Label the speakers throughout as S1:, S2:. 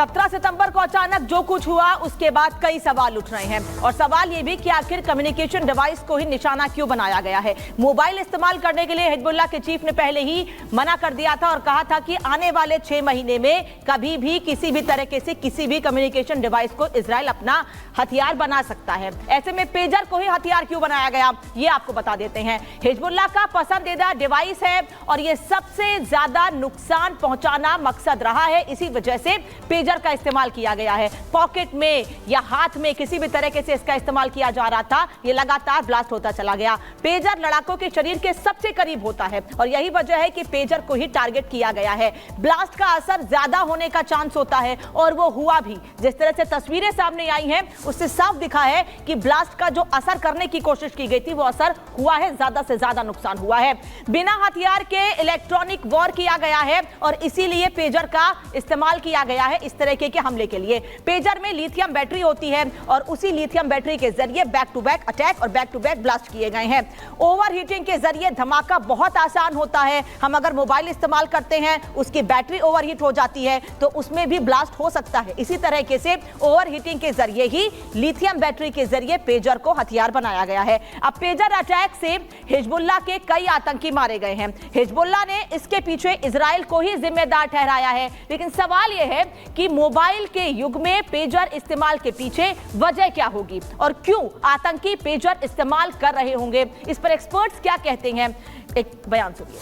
S1: 17 सितंबर को अचानक जो कुछ हुआ उसके बाद कई सवाल उठ रहे हैं और सवाल ये भी कि आखिर कम्युनिकेशन डिवाइस को ही निशाना क्यों बनाया गया है। मोबाइल इस्तेमाल करने के लिए हिजबुल्लाह के चीफ ने पहले ही मना कर दिया था और कहा था कि आने वाले 6 महीने में कभी भी किसी भी तरीके से किसी भी कम्युनिकेशन डिवाइस को इजराइल अपना हथियार बना सकता है। ऐसे में पेजर को ही हथियार क्यों बनाया गया ये आपको बता देते हैं। हिजबुल्लाह का पसंदीदा डिवाइस है और ये सबसे ज्यादा नुकसान पहुंचाना मकसद रहा है, इसी वजह से पेजर का इस्तेमाल किया गया है। पॉकेट में या हाथ में किसी भी तरीके से इसका इस्तेमाल किया जा रहा था, ये लगातार ब्लास्ट होता चला गया। पेजर लड़ाकों के शरीर के सबसे करीब होता है और यही वजह है कि पेजर को ही टारगेट किया गया है। ब्लास्ट का असर ज्यादा होने का चांस होता है और वो हुआ भी। जिस तरह से तस्वीरें सामने आई हैं उससे साफ दिखा है कि ब्लास्ट का जो असर करने की कोशिश की गई थी वो असर हुआ है, ज्यादा से ज्यादा नुकसान हुआ है। बिना हथियार के इलेक्ट्रॉनिक वॉर किया गया है और इसीलिए पेजर का इस्तेमाल किया गया है इस तरह के हमले के लिए। पेजर में लिथियम बैटरी होती है और उसी लिथियम बैटरी के जरिए बैक टू बैक अटैक और बैक टू बैक ब्लास्ट किए गए हैं। ओवरहीटिंग के जरिए धमाका बहुत आसान होता है। हम अगर मोबाइल इस्तेमाल करते हैं उसकी बैटरी ओवरहीट हो जाती है तो उसमें भी ब्लास्ट हो सकता है। इसी तरीके से ओवरहीटिंग के जरिए ही लिथियम बैटरी के जरिए पेजर को हथियार बनाया गया है। अब पेजर अटैक से हिजबुल्लाह के कई आतंकी मारे गए हैं। हिजबुल्लाह ने इसके पीछे इजराइल को ही जिम्मेदार ठहराया है, लेकिन सवाल यह है कि मोबाइल के युग में पेजर इस्तेमाल के पीछे वजह क्या होगी और क्यों आतंकी पेजर इस्तेमाल कर रहे होंगे। इस पर एक्सपर्ट्स क्या कहते हैं, एक बयान सुनिए।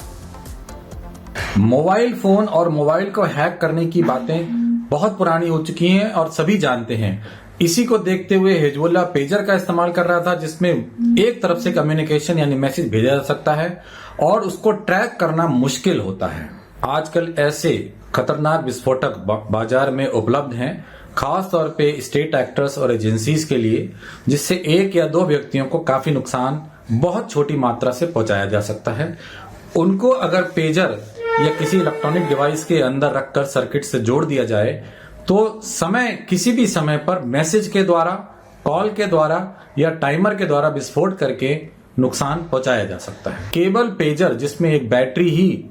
S2: मोबाइल फोन और मोबाइल को हैक करने की बातें बहुत पुरानी हो चुकी हैं और सभी जानते हैं। इसी को देखते हुए हिजबुल्लाह पेजर का इस्तेमाल कर रहा था, जिसमें एक तरफ से कम्युनिकेशन यानी मैसेज भेजा जा सकता है और उसको ट्रैक करना मुश्किल होता है। आजकल ऐसे खतरनाक विस्फोटक बाजार में उपलब्ध हैं, खास तौर पे स्टेट एक्टर्स और एजेंसीज के लिए, जिससे एक या दो व्यक्तियों को काफी नुकसान बहुत छोटी मात्रा से पहुंचाया जा सकता है। उनको अगर पेजर या किसी इलेक्ट्रॉनिक डिवाइस के अंदर रखकर सर्किट से जोड़ दिया जाए तो किसी भी समय पर मैसेज के द्वारा, कॉल के द्वारा या टाइमर के द्वारा विस्फोट करके नुकसान पहुंचाया जा सकता है। केवल पेजर जिसमें एक बैटरी ही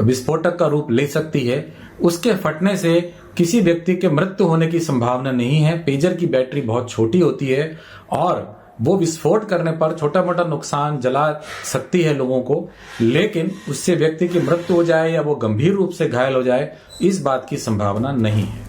S2: विस्फोटक का रूप ले सकती है, उसके फटने से किसी व्यक्ति के मृत्यु होने की संभावना नहीं है। पेजर की बैटरी बहुत छोटी होती है और वो विस्फोट करने पर छोटा मोटा नुकसान जला सकती है लोगों को, लेकिन उससे व्यक्ति की मृत्यु हो जाए या वो गंभीर रूप से घायल हो जाए, इस बात की संभावना नहीं है।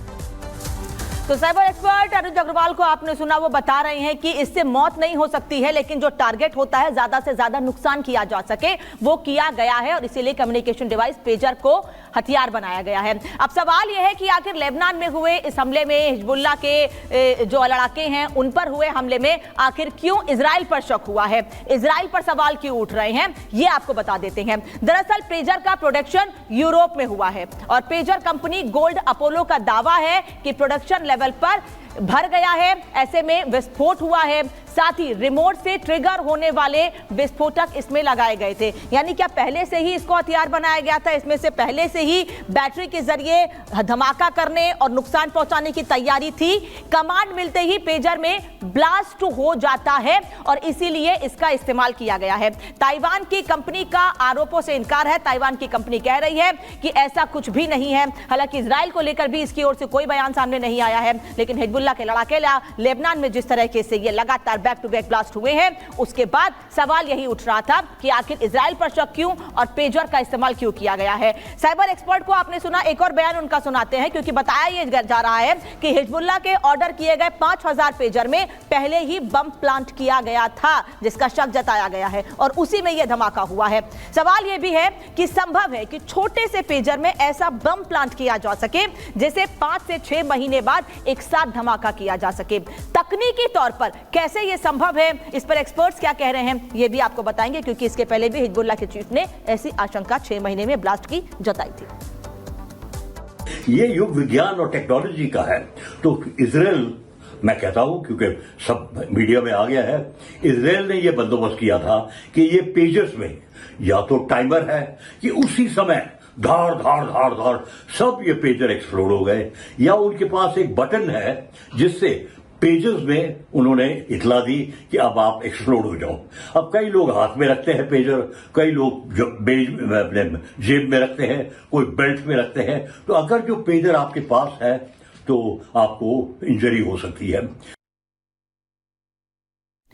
S1: तो साइबर एक्सपर्ट अनुज अग्रवाल को आपने सुना, वो बता रहे हैं कि इससे मौत नहीं हो सकती है, लेकिन जो टारगेट होता है ज्यादा से ज्यादा नुकसान किया जा सके वो किया गया है और इसीलिए कम्युनिकेशन डिवाइस पेजर को हथियार बनाया गया है। अब सवाल यह है कि आखिर लेबनान में हुए इस हमले में हिजबुल्लाह के जो लड़ाके हैं उन पर हुए हमले में आखिर क्यों इजराइल पर शक हुआ है, इजराइल पर सवाल क्यों उठ रहे हैं, ये आपको बता देते हैं। दरअसल पेजर का प्रोडक्शन यूरोप में हुआ है और पेजर कंपनी गोल्ड अपोलो का दावा है कि प्रोडक्शन लेवल पर भर गया है, ऐसे में विस्फोट हुआ है। साथ ही रिमोट से ट्रिगर होने वाले विस्फोटक इसमें लगाए गए थे। यानी क्या पहले से ही इसको हथियार बनाया गया था, इसमें से पहले से ही बैटरी के जरिए धमाका करने और नुकसान पहुंचाने की तैयारी थी। कमांड मिलते ही पेजर में ब्लास्ट हो जाता है और इसीलिए इसका इस्तेमाल किया गया है। ताइवान की कंपनी का आरोपों से इनकार है। ताइवान की कंपनी कह रही है कि ऐसा कुछ भी नहीं है। हालांकि इजराइल को लेकर भी इसकी ओर से कोई बयान सामने नहीं आया है, लेकिन हिजबुल्लाह के लड़ाके लेबनान में जिस तरीके से ये लगातार बैक टू बैक ब्लास्ट हुए हैं, उसके बाद सवाल यही उठ रहा था कि आखिर इजराइल पर शक क्यों और पेजर का इस्तेमाल क्यों किया गया है। साइबर एक्सपर्ट को आपने सुना, एक और बयान उनका सुनाते हैं, क्योंकि बताया यह जा रहा है कि हिजबुल्लाह के ऑर्डर किए गए 5000 पेजर में पहले ही बम प्लांट किया गया था, जिसका शक जताया गया है और उसी में यह धमाका हुआ है। सवाल यह भी है कि संभव है कि छोटे से पेजर में ऐसा बम प्लांट किया जा सके जिसे 5 से 6 महीने बाद एक साथ धमाका किया जा सके। तकनीकी तौर पर कैसे यह संभव है, इस पर एक्सपर्ट्स क्या कह रहे हैं, यह भी आपको बताएंगे, क्योंकि इसके पहले भी हिजबुल्लाह के चीफ ने ऐसी आशंका 6 महीने में ब्लास्ट की जताई थी।
S3: ये युग विज्ञान और टेक्नोलॉजी का है, तो इजराइल, मैं कहता हूं क्योंकि सब मीडिया में आ गया है, इजराइल ने यह बंदोबस्त किया था कि ये पेजर्स में या तो टाइमर है कि उसी समय धार धार धार धार सब ये पेजर एक्सप्लोड हो गए, या उनके पास एक बटन है जिससे पेजेस में उन्होंने इतला दी कि अब आप एक्सप्लोड हो जाओ। अब कई लोग हाथ में रखते हैं पेजर, कई लोग जो अपने जेब में रखते हैं, कोई बेल्ट में रखते हैं। तो अगर जो पेजर आपके पास है तो आपको इंजरी हो सकती है।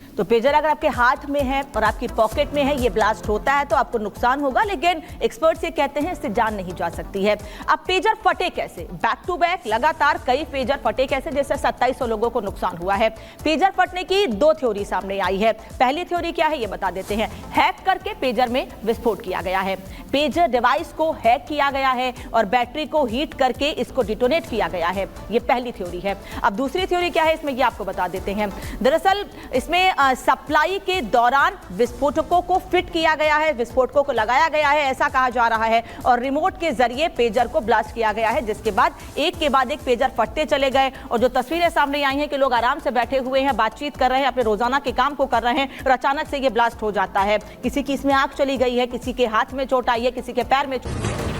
S1: तो पेजर अगर आपके हाथ में है और आपकी पॉकेट में है, ये ब्लास्ट होता है तो आपको नुकसान होगा, लेकिन एक्सपर्ट्स ये कहते हैं इससे जान नहीं जा सकती है। अब पेजर फटे कैसे? बैक टू बैक लगातार कई पेजर फटे कैसे, जैसे 2700 लोगों को नुकसान हुआ है। पेजर फटने की दो थ्योरी सामने आई है। पहली थ्योरी क्या है ये बता देते हैं। हैक करके पेजर में विस्फोट किया गया है। पेजर डिवाइस को हैक किया गया है और बैटरी को हीट करके इसको डिटोनेट किया गया है। ये पहली थ्योरी है। अब दूसरी थ्योरी क्या है इसमें, ये आपको बता देते हैं। दरअसल इसमें सप्लाई के दौरान विस्फोटकों को फिट किया गया है, विस्फोटकों को लगाया गया है, ऐसा कहा जा रहा है, और रिमोट के जरिए पेजर को ब्लास्ट किया गया है, जिसके बाद एक के बाद एक पेजर फटते चले गए। और जो तस्वीरें सामने आई हैं कि लोग आराम से बैठे हुए हैं, बातचीत कर रहे हैं, अपने रोजाना के काम को कर रहे हैं, और अचानक से ये ब्लास्ट हो जाता है। किसी की इसमें आंख चली गई है, किसी के हाथ में चोट आई है, किसी के पैर में।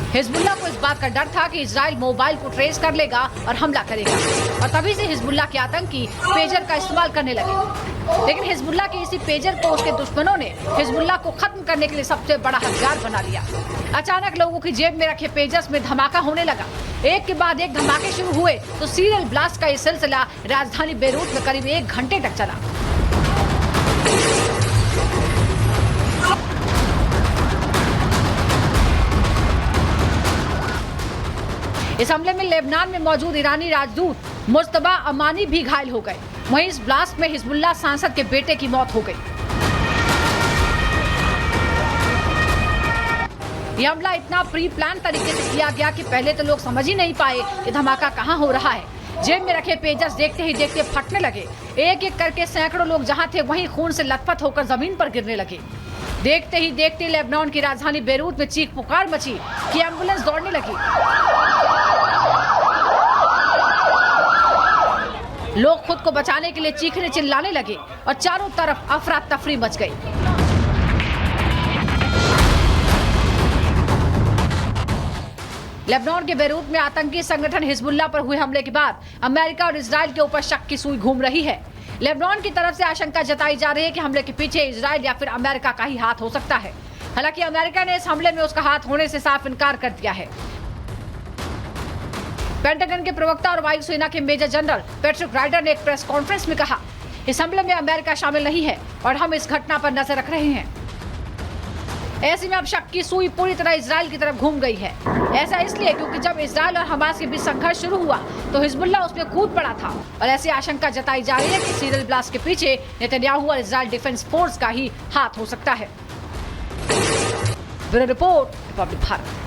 S4: हिजबुल्लाह को इस बात का डर था कि इजराइल मोबाइल को ट्रेस कर लेगा और हमला करेगा, और तभी से हिजबुल्लाह के आतंकी पेजर का इस्तेमाल करने लगे। लेकिन हिजबुल्लाह के इसी पेजर को उसके दुश्मनों ने हिजबुल्लाह को खत्म करने के लिए सबसे बड़ा हथियार बना लिया। अचानक लोगों की जेब में रखे पेजर्स में धमाका होने लगा। एक के बाद एक धमाके शुरू हुए तो सीरियल ब्लास्ट का ये सिलसिला राजधानी बेरूत में करीब 1 घंटे तक चला। इस हमले में लेबनान में मौजूद ईरानी राजदूत मुस्तबा अमानी भी घायल हो गए। वहीं इस ब्लास्ट में हिजबुल्लाह सांसद के बेटे की मौत हो गई। यह हमला इतना प्री प्लान तरीके से किया गया कि पहले तो लोग समझ ही नहीं पाए कि धमाका कहां हो रहा है। जेब में रखे पेजर्स देखते ही देखते फटने लगे। एक एक करके सैकड़ों लोग जहां थे वहीं खून से लथपथ होकर जमीन पर गिरने लगे। देखते ही देखते लेबनान की राजधानी बेरूत में चीख पुकार मची कि एम्बुलेंस दौड़ने लगी। लोग खुद को बचाने के लिए चीखने चिल्लाने लगे और चारों तरफ अफरा तफरी मच गई। लेबनान के बेरूत में आतंकी संगठन हिजबुल्लाह पर हुए हमले के बाद अमेरिका और इजराइल के ऊपर शक की सुई घूम रही है। लेबनान की तरफ से आशंका जताई जा रही है कि हमले के पीछे इजराइल या फिर अमेरिका का ही हाथ हो सकता है। हालांकि अमेरिका ने इस हमले में उसका हाथ होने से साफ इनकार कर दिया है। पेंटागन के प्रवक्ता और वायुसेना के मेजर जनरल पैट्रिक राइडर ने एक प्रेस कॉन्फ्रेंस में कहा, इस हमले में अमेरिका शामिल नहीं है और हम इस घटना पर नजर रख रहे हैं। ऐसे में अब शक की सुई पूरी तरह इजराइल की तरफ घूम गई है। ऐसा इसलिए क्योंकि जब इजराइल और हमास के बीच संघर्ष शुरू हुआ तो हिजबुल्लाह उसमें कूद पड़ा था, और ऐसी आशंका जताई जा रही है कि सीरियल ब्लास्ट के पीछे नेतन्याहू और इजराइल डिफेंस फोर्स का ही हाथ हो सकता है। Bureau report, Republic Bharat.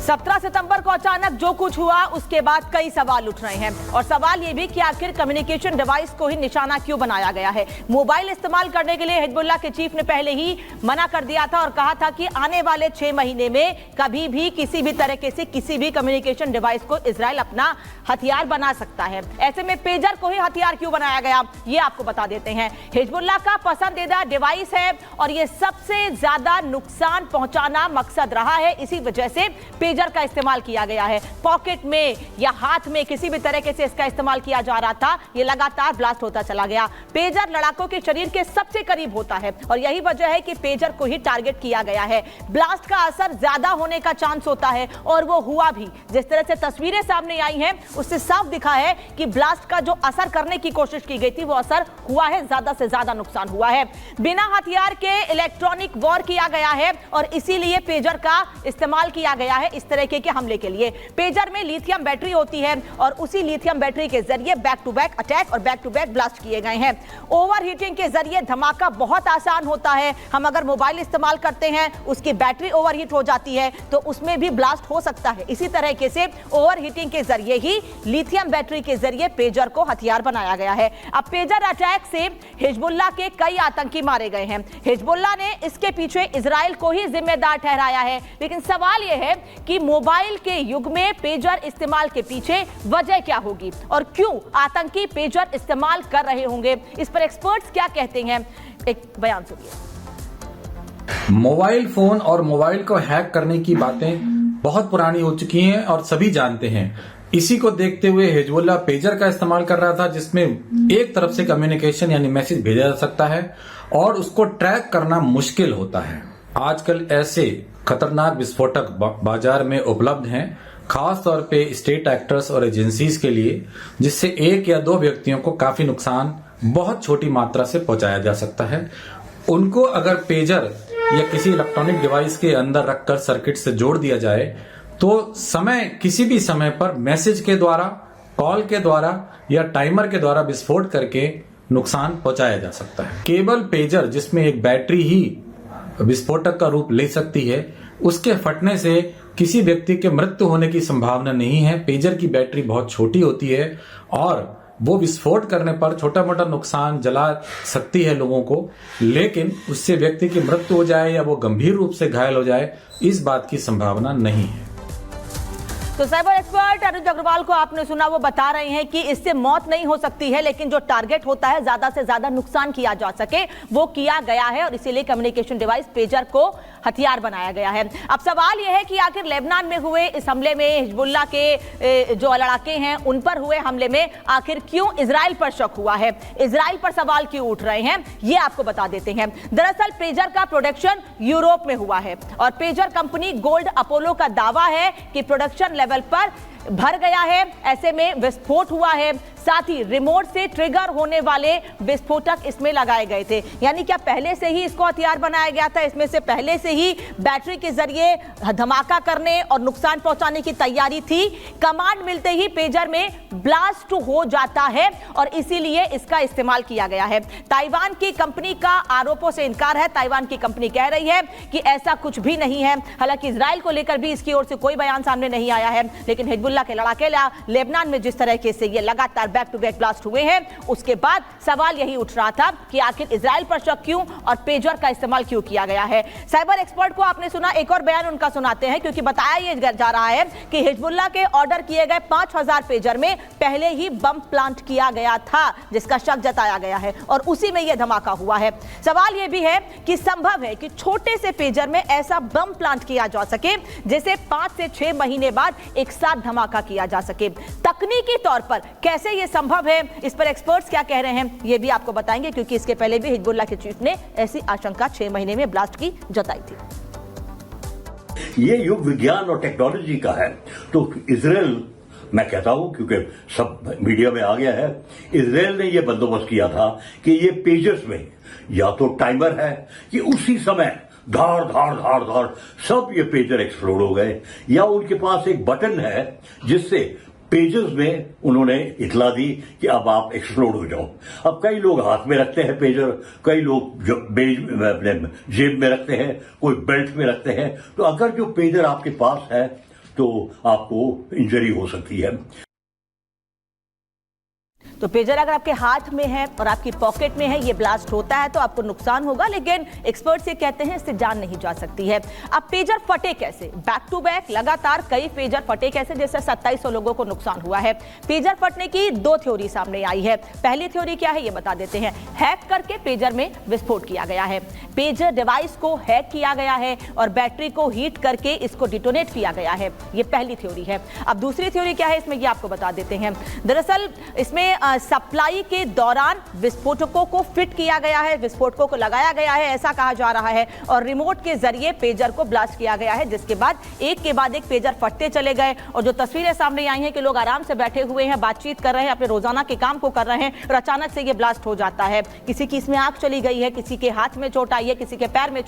S1: 17 सितंबर को अचानक जो कुछ हुआ उसके बाद कई सवाल उठ रहे हैं, और सवाल ये भी कि आखिर कम्युनिकेशन डिवाइस को ही निशाना क्यों बनाया गया है। मोबाइल इस्तेमाल करने के लिए हिजबुल्लाह के चीफ ने पहले ही मना कर दिया था और कहा था कि आने वाले 6 महीने में कभी भी किसी भी तरीके से किसी भी कम्युनिकेशन डिवाइस को इजराइल अपना हथियार बना सकता है। ऐसे में पेजर को ही हथियार क्यों बनाया गया ये आपको बता देते हैं। हिजबुल्लाह का पसंदीदा डिवाइस है और ये सबसे ज्यादा नुकसान पहुंचाना मकसद रहा है, इसी वजह से पेजर का इस्तेमाल किया गया है। पॉकेट में या हाथ में किसी भी तरीके से इसका इस्तेमाल किया जा रहा था, ये लगातार ब्लास्ट होता चला गया। पेजर लड़ाकों के शरीर के सबसे करीब होता है और यही वजह है कि पेजर को ही टारगेट किया गया है। ब्लास्ट का असर ज्यादा होने का चांस होता है और वो हुआ भी। जिस तरह से तस्वीरें सामने आई हैं उससे साफ दिखा है कि ब्लास्ट का जो असर करने की कोशिश की गई थी वो असर हुआ है, ज्यादा से ज्यादा नुकसान हुआ है। बिना हथियार के इलेक्ट्रॉनिक वॉर किया गया है और इसीलिए पेजर का इस्तेमाल किया गया है इस तरीके के हमले के लिए। पेजर में लिथियम बैटरी होती है और उसी लिथियम बैटरी के जरिए बैक टू बैक अटैक और बैक टू बैक ब्लास्ट किए गए हैं। ओवरहीटिंग के जरिए धमाका बहुत आसान होता है। हम अगर मोबाइल इस्तेमाल करते हैं उसकी बैटरी ओवरहीट हो जाती है तो उसमें भी ब्लास्ट हो सकता है। इसी तरीके से ओवरहीटिंग के जरिए ही लिथियम बैटरी के जरिए पेजर को हथियार बनाया गया है। अब पेजर अटैक से हिजबुल्लाह के कई आतंकी मारे गए हैं। हिजबुल्लाह ने इसके पीछे इजराइल को ही जिम्मेदार ठहराया है, लेकिन सवाल यह है कि मोबाइल के युग में पेजर इस्तेमाल के पीछे वजह क्या होगी और क्यों आतंकी पेजर इस्तेमाल कर रहे होंगे। इस पर एक्सपर्ट्स क्या कहते हैं, एक बयान सुनिए।
S2: मोबाइल फोन और मोबाइल को हैक करने की बातें बहुत पुरानी हो चुकी हैं और सभी जानते हैं। इसी को देखते हुए हिजबुल्लाह पेजर का इस्तेमाल कर रहा था, जिसमें एक तरफ से कम्युनिकेशन यानी मैसेज भेजा जा सकता है और उसको ट्रैक करना मुश्किल होता है। आजकल ऐसे खतरनाक विस्फोटक बाजार में उपलब्ध हैं, खास तौर पे स्टेट एक्टर्स और एजेंसीज के लिए, जिससे एक या दो व्यक्तियों को काफी नुकसान बहुत छोटी मात्रा से पहुंचाया जा सकता है। उनको अगर पेजर या किसी इलेक्ट्रॉनिक डिवाइस के अंदर रखकर सर्किट से जोड़ दिया जाए तो किसी भी समय पर मैसेज के द्वारा, कॉल के द्वारा या टाइमर के द्वारा विस्फोट करके नुकसान पहुंचाया जा सकता है। केवल पेजर, जिसमें एक बैटरी ही विस्फोटक का रूप ले सकती है, उसके फटने से किसी व्यक्ति के मृत्यु होने की संभावना नहीं है। पेजर की बैटरी बहुत छोटी होती है और वो विस्फोट करने पर छोटा मोटा नुकसान जला सकती है लोगों को, लेकिन उससे व्यक्ति की मृत्यु हो जाए या वो गंभीर रूप से घायल हो जाए, इस बात की संभावना नहीं है।
S1: तो साइबर एक्सपर्ट अनुज अग्रवाल को आपने सुना, वो बता रहे हैं कि इससे मौत नहीं हो सकती है, लेकिन जो टारगेट होता है ज्यादा से ज्यादा नुकसान किया जा सके वो किया गया है और इसीलिए कम्युनिकेशन डिवाइस पेजर को हथियार बनाया गया है। अब सवाल यह है कि आखिर लेबनान में हुए इस हमले में हिजबुल्लाह के जो लड़ाके हैं उन पर हुए हमले में आखिर क्यों इजराइल पर शक हुआ है, इजराइल पर सवाल क्यों उठ रहे हैं, ये आपको बता देते हैं। दरअसल पेजर का प्रोडक्शन यूरोप में हुआ है और पेजर कंपनी गोल्ड अपोलो का दावा है कि प्रोडक्शन लेवल पर भर गया है, ऐसे में विस्फोट हुआ है। साथ ही रिमोट से ट्रिगर होने वाले विस्फोटक इसमें लगाए गए थे। यानी क्या पहले से ही इसको हथियार बनाया गया था, इसमें से पहले से ही बैटरी के जरिए धमाका करने और नुकसान पहुंचाने की तैयारी थी। कमांड मिलते ही पेजर में ब्लास्ट हो जाता है और इसीलिए इसका इस्तेमाल किया गया है। ताइवान की कंपनी का आरोपों से इनकार है। ताइवान की कंपनी कह रही है कि ऐसा कुछ भी नहीं है। हालांकि इजराइल को लेकर भी इसकी ओर से कोई बयान सामने नहीं आया है, लेकिन हिजबुल्लाह के लड़ाके लेबनान में जिस तरीके से ये लगातार बैक टू बैक ब्लास्ट हुए हैं, उसके बाद सवाल यही उठ रहा था कि आखिर इजराइल पर शक क्यों और पेजर का इस्तेमाल क्यों किया गया है। साइबर एक्सपर्ट को आपने सुना, एक और बयान उनका सुनाते हैं, क्योंकि बताया यह जा रहा है कि हिजबुल्लाह के ऑर्डर किए गए 5000 पेजर में पहले ही बम प्लांट किया गया था, जिसका शक जताया गया है और उसी में यह धमाका हुआ है। सवाल यह भी है कि संभव है कि छोटे से पेजर में ऐसा बम प्लांट किया जा सके जिसे 5 से 6 महीने बाद एक साथ धमाका किया जा सके। तकनीकी तौर पर कैसे यह संभव है, इस पर एक्सपर्ट्स क्या कह रहे हैं, यह भी आपको बताएंगे, क्योंकि इसके पहले भी हिजबुल्लाह के चीफ ने ऐसी आशंका 6 महीने में ब्लास्ट की जताई थी।
S3: ये युग विज्ञान और टेक्नोलॉजी का है, तो इजराइल, मैं कहता हूं क्योंकि सब मीडिया में आ गया है, इजराइल ने यह बंदोबस्त किया था कि ये पेजर्स में या तो टाइमर है कि उसी समय धाड़ धाड़ धाड़ धाड़ सब ये पेजर एक्सप्लोड हो गए, या उनके पास एक बटन है जिससे पेजेस में उन्होंने इतला दी कि अब आप एक्सप्लोड हो जाओ। अब कई लोग हाथ में रखते हैं पेजर, कई लोग अपने जेब में रखते हैं, कोई बेल्ट में रखते हैं, तो अगर जो पेजर आपके पास है तो आपको इंजरी हो सकती है।
S1: तो पेजर अगर आपके हाथ में है और आपकी पॉकेट में है, ये ब्लास्ट होता है तो आपको नुकसान होगा, लेकिन एक्सपर्ट्स ये कहते हैं इससे जान नहीं जा सकती है। अब पेजर फटे कैसे, बैक टू बैक लगातार कई पेजर फटे कैसे, जैसे 2700 लोगों को नुकसान हुआ है। पेजर फटने की 2 थ्योरी सामने आई है। पहली थ्योरी क्या है ये बता देते हैं। हैक करके पेजर में विस्फोट किया गया है, पेजर डिवाइस को हैक किया गया है और बैटरी को हीट करके इसको डिटोनेट किया गया है, ये पहली थ्योरी है। अब दूसरी थ्योरी क्या है इसमें, ये आपको बता देते हैं। दरअसल इसमें सप्लाई के दौरान विस्फोटकों को फिट किया गया है, विस्फोटकों को लगाया गया है, ऐसा कहा जा रहा है, और रिमोट के जरिए पेजर को ब्लास्ट किया गया है, जिसके बाद एक के बाद एक पेजर फटते चले गए। और जो तस्वीरें सामने आई हैं कि लोग आराम से बैठे हुए हैं, बातचीत कर रहे हैं, अपने रोजाना के काम को कर रहे हैं और अचानक से ये ब्लास्ट हो जाता है। किसी की इसमें आंख चली गई है, किसी के हाथ में चोट आई है, किसी के पैर में